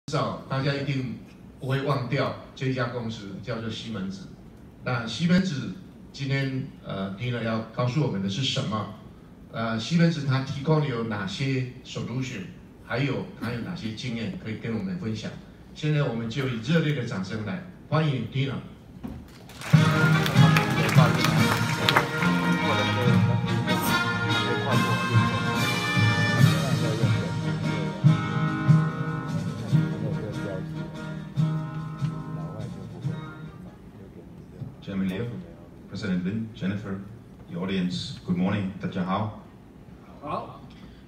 至少大家一定不会忘掉这家公司叫做西门子。那西门子今天Tina要告诉我们的是什么？西门子它提供有哪些 solution， 还有它有哪些经验可以跟我们分享？现在我们就以热烈的掌声来欢迎 Tina。Chairman Leo, President Lin, Jennifer, the audience, good morning. 大家好。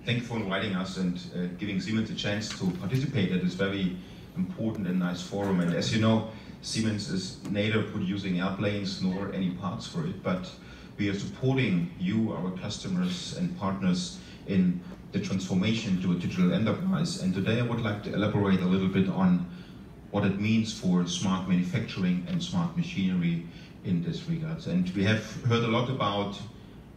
Thank you for inviting us and giving Siemens a chance to participate at this very important and nice forum. And as you know, Siemens is neither producing airplanes nor any parts for it, but we are supporting you, our customers and partners, in the transformation to a digital enterprise. And today I would like to elaborate a little bit on what it means for smart manufacturing and smart machinery in this regard. And we have heard a lot about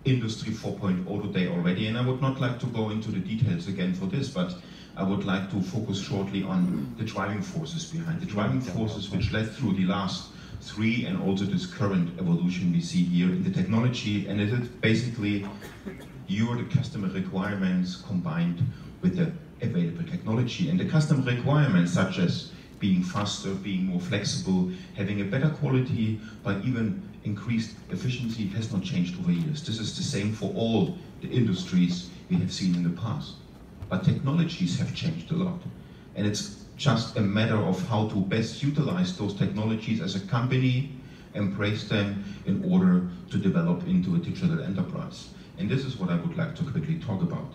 Industry 4.0 today already, and I would not like to go into the details again for this, but I would like to focus shortly on the driving forces behind. The driving forces which led through the last three and also this current evolution we see here in the technology, and it is basically the customer requirements combined with the available technology. And the customer requirements such as being faster, being more flexible, having a better quality, but even increased efficiency has not changed over years. This is the same for all the industries we have seen in the past. But technologies have changed a lot. And it's just a matter of how to best utilize those technologies as a company, embrace them in order to develop into a digital enterprise. And this is what I would like to quickly talk about.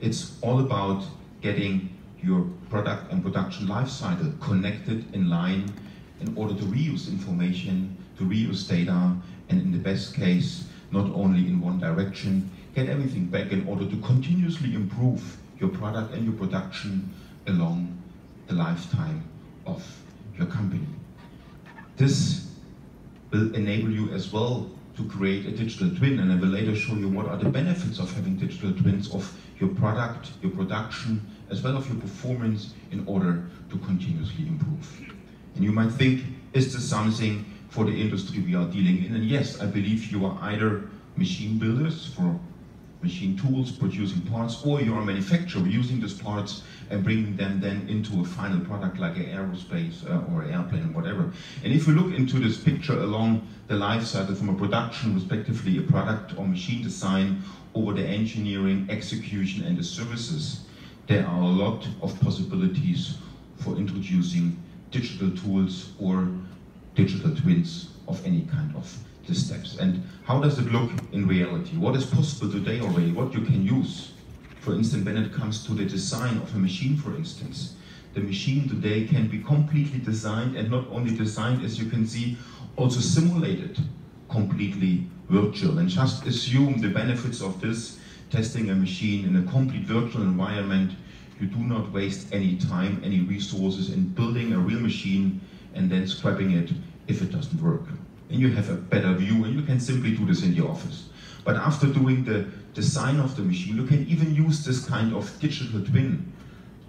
It's all about getting your product and production life cycle connected in line in order to reuse information, to reuse data, and in the best case, not only in one direction, get everything back in order to continuously improve your product and your production along the lifetime of your company. This will enable you as well to create a digital twin, and I will later show you what are the benefits of having digital twins of your product, your production, as well as your performance in order to continuously improve. And you might think, is this something for the industry we are dealing in? And yes, I believe you are either machine builders for machine tools, producing parts, or you're a manufacturer using these parts and bringing them then into a final product like an aerospace or an airplane or whatever. And if you look into this picture along the life cycle from a production, respectively a product or machine design, over the engineering, execution and the services, there are a lot of possibilities for introducing digital tools or digital twins of any kind of the steps. And how does it look in reality? What is possible today already? What you can use? For instance, when it comes to the design of a machine, for instance, the machine today can be completely designed, and not only designed, as you can see, also simulated completely virtual. And just assume the benefits of this, testing a machine in a complete virtual environment. You do not waste any time, any resources in building a real machine and then scrapping it if it doesn't work. And you have a better view, and you can simply do this in your office. But after doing the design of the machine, you can even use this kind of digital twin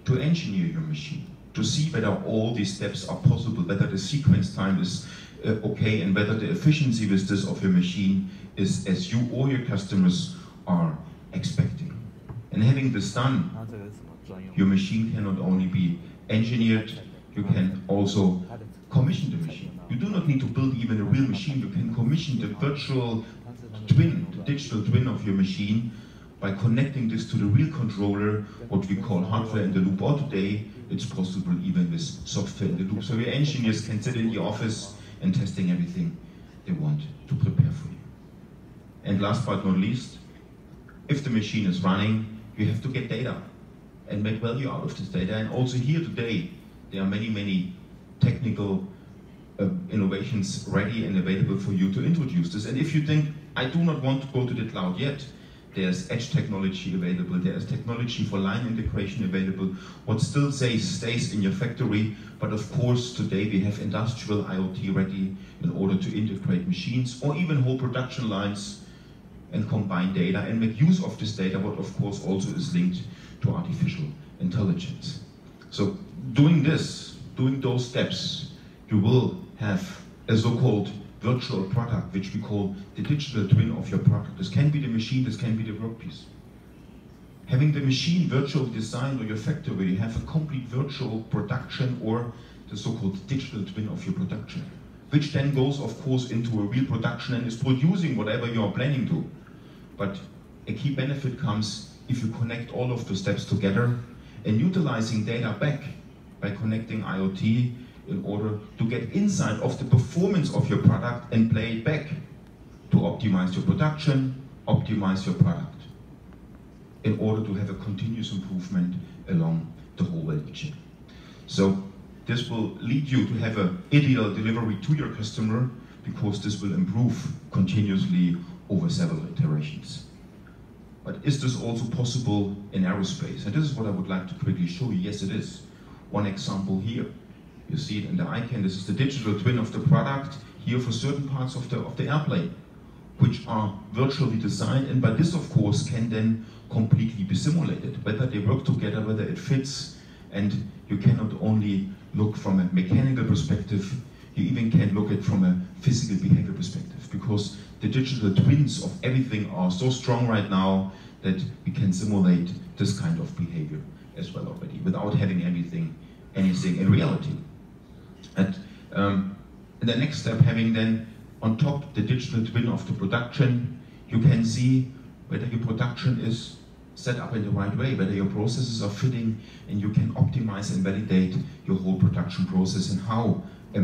to engineer your machine, to see whether all these steps are possible, whether the sequence time is okay, and whether the efficiency with this of your machine is as you or your customers are expecting. And having this done, your machine can not only be engineered, you can also commission the machine. You do not need to build even a real machine. You can commission the virtual twin, the digital twin of your machine, by connecting this to the real controller, what we call hardware in the loop. Or today, it's possible even with software in the loop. So your engineers can sit in the office and testing everything they want to prepare for you. And last but not least, if the machine is running, you have to get data and make value out of this data. And also here today, there are many technical innovations ready and available for you to introduce this. And if you think, I do not want to go to the cloud yet, there's edge technology available, there's technology for line integration available. What still stays in your factory, but of course today we have industrial IoT ready in order to integrate machines or even whole production lines and combine data and make use of this data, what of course also is linked to artificial intelligence. So doing those steps, you will have a so-called virtual product, which we call the digital twin of your product. This can be the machine, this can be the workpiece. Having the machine virtually designed or your factory, you have a complete virtual production or the so-called digital twin of your production, which then goes, of course, into a real production and is producing whatever you are planning to. But a key benefit comes if you connect all of the steps together and utilizing data back by connecting IoT in order to get insight of the performance of your product and play it back to optimize your production, optimize your product, in order to have a continuous improvement along the whole value chain. So this will lead you to have an ideal delivery to your customer, because this will improve continuously over several iterations. But is this also possible in aerospace? And this is what I would like to quickly show you. Yes, it is. One example here. You see it in the icon. This is the digital twin of the product here for certain parts of the airplane, which are virtually designed, and by this, of course, can then completely be simulated, whether they work together, whether it fits, and you cannot only look from a mechanical perspective, you even can look at from a physical behavior perspective, because the digital twins of everything are so strong right now that we can simulate this kind of behavior as well already, without having anything in reality. And in the next step, having then on top the digital twin of the production, you can see whether your production is set up in the right way, whether your processes are fitting, and you can optimize and validate your whole production process and how a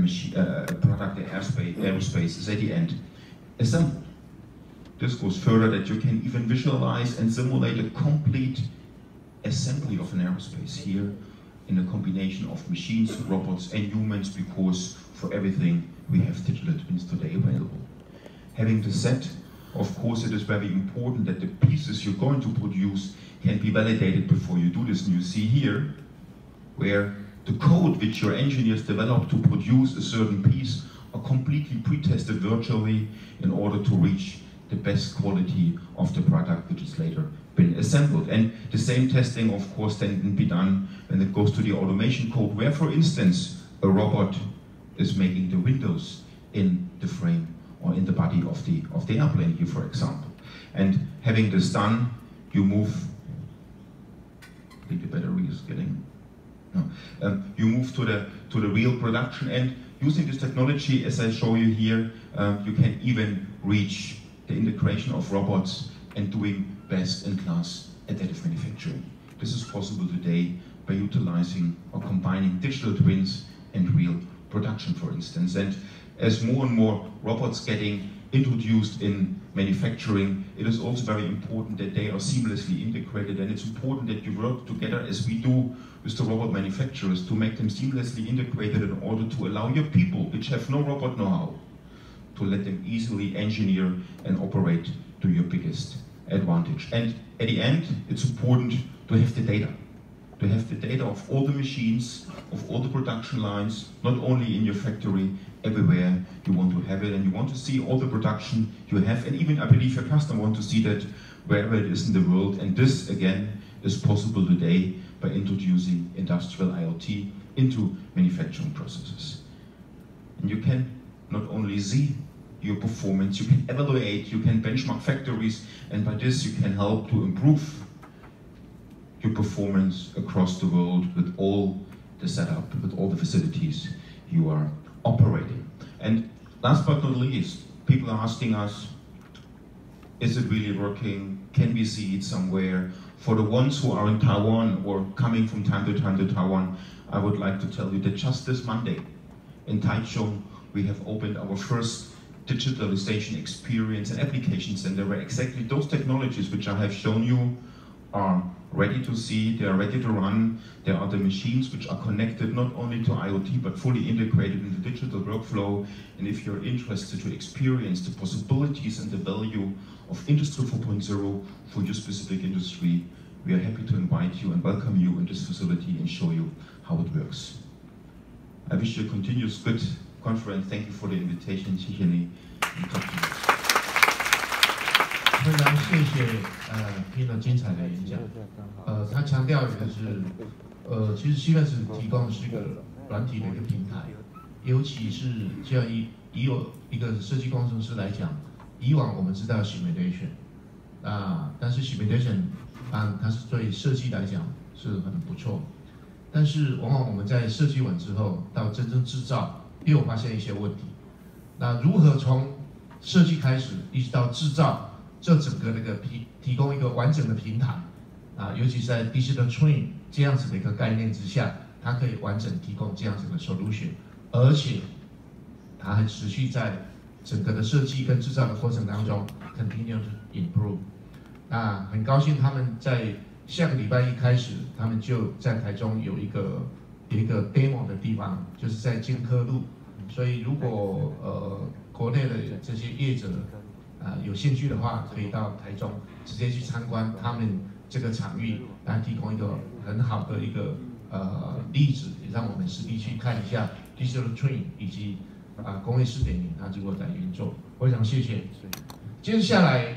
product, aerospace is at the end assembled. This goes further that you can even visualize and simulate a complete assembly of an aerospace here in a combination of machines, robots and humans, because for everything we have digital twins today available. Having this said, of course, it is very important that the pieces you're going to produce can be validated before you do this. And you see here where the code which your engineers develop to produce a certain piece are completely pre-tested virtually in order to reach the best quality of the product which is later been assembled. And the same testing, of course, then can be done when it goes to the automation code, where, for instance, a robot is making the windows in the frame or in the body of the airplane here, for example. And having this done, you move. I think the battery is getting. No. You move to the real production, and using this technology, as I show you here, you can even reach the integration of robots and doing best-in-class additive manufacturing. This is possible today by utilizing or combining digital twins and real production, for instance. And as more and more robots getting introduced in manufacturing, it is also very important that they are seamlessly integrated, and it's important that you work together, as we do with the robot manufacturers, to make them seamlessly integrated in order to allow your people, which have no robot know-how, to let them easily engineer and operate to your biggest advantage. And at the end, it's important to have the data. To have the data of all the machines, of all the production lines, not only in your factory, everywhere you want to have it, and you want to see all the production you have, and even I believe your customer want to see that wherever it is in the world. And this again is possible today by introducing industrial IoT into manufacturing processes. And you can not only see your performance, you can evaluate, you can benchmark factories, and by this you can help to improve your performance across the world with all the setup, with all the facilities you are operating. And last but not least, people are asking us, is it really working? Can we see it somewhere? For the ones who are in Taiwan or coming from time to Taiwan, I would like to tell you that just this Monday in Taichung, we have opened our first digitalization experience and application center, where exactly those technologies which I have shown you are ready to see, they are ready to run. There are the machines which are connected not only to IoT but fully integrated in the digital workflow. And if you're interested to experience the possibilities and the value of Industry 4.0 for your specific industry, we are happy to invite you and welcome you in this facility and show you how it works. I wish you a continuous good conference. Thank you for the invitation. 谢谢你。非常谢谢Pino精彩的演讲。他强调的是其实西门子提供的是一个软体的一个平台，尤其是这样以有一个设计工程师来讲，以往我们知道 simulation， 但是 simulation 它是对设计来讲是很不错，但是往往我们在设计完之后到真正制造，又发现一些问题。那如何从设计开始一直到制造，这整个那个提供一个完整的平台尤其是在 digital twin 这样子的一个概念之下，它可以完整提供这样子的 solution， 而且它还持续在整个的设计跟制造的过程当中 continue to improve。那很高兴他们在下个礼拜一开始，他们就在台中有一个 demo 的地方，就是在金科路。所以如果国内的这些业者有兴趣的话，可以到台中直接去参观他们这个场域，来提供一个很好的一个例子，也让我们实地去看一下 digital twin 以及工业4.0它如何在运作。非常谢谢。接下来